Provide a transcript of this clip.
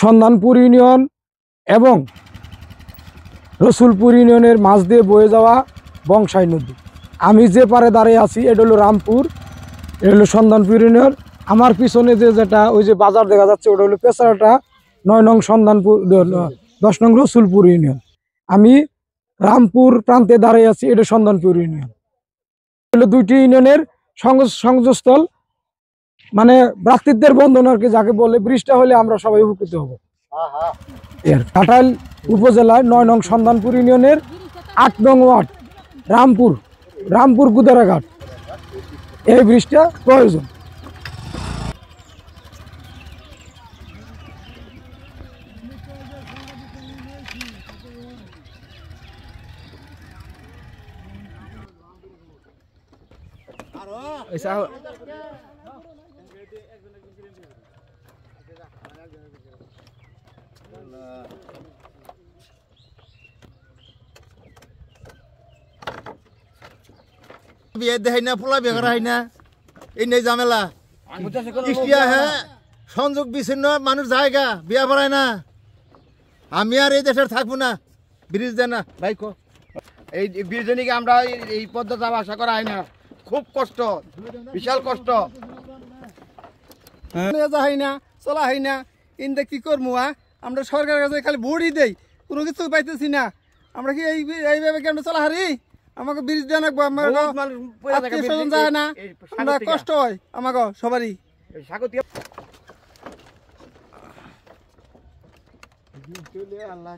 Sandhanpur union এবং রসুলপুর ইউনিয়নের মাঝ দিয়ে বয়ে যাওয়া বংশাই নদী। আমি যে পারে দাঁড়িয়ে আছি এটা হলো রামপুর, এটা হলো সন্ধানপুর ইউনিয়ন। আমার পিছনে যেটা ওই যে বাজার দেখা যাচ্ছে ওটা হলো পেছারাটা 9 নং সন্ধানপুর 10 নং রসুলপুর ইউনিয়ন। আমি রামপুর প্রান্তে দাঁড়িয়ে আছি, এটা সন্ধানপুর ইউনিয়ন। হলো দুইটি ইউনিয়নের সংযোগস্থল, মানে ভ্রাতৃত্বের বন্ধন আর কি যাকে বলে। ব্রিজটা হলে আমরা সবাই উপকৃত হব। ঘাটাইল উপজেলায় 9 নং সন্ধানপুর ইউনিয়নের 8 নং ওয়ার্ড রামপুর গুদারাঘাট, এই ব্রিজটা প্রয়োজন। বিয়ে দেখাই না, পোলা বিয়ে করা হয় না, এই নেই ঝামেলা। সংযোগ বিচ্ছিন্ন মানুষ জায়গা বিয়া পড়ায় না। আমি আর এই দেশের থাকবো না, ব্রিজ দেয় না ভাই। এই ব্রিজ নিয়ে আমরা এই পদ্মা যাওয়া আসা করা হয় না, খুব কষ্ট, বিশাল কষ্ট। হয় না, চলা হয় না, ইন্দে কি করবো? আমরা সরকারের কাছে খালি ভোটই দেই, কোনো কিছু পাইতেছি না। আমরা কি এইভাবে কি আমরা চলা হারি? আমাকে ব্রিজ দেওয়া লাগবো, আমার যায় না, আমরা কষ্ট হয় আমাকে সবারই। আল্লাহ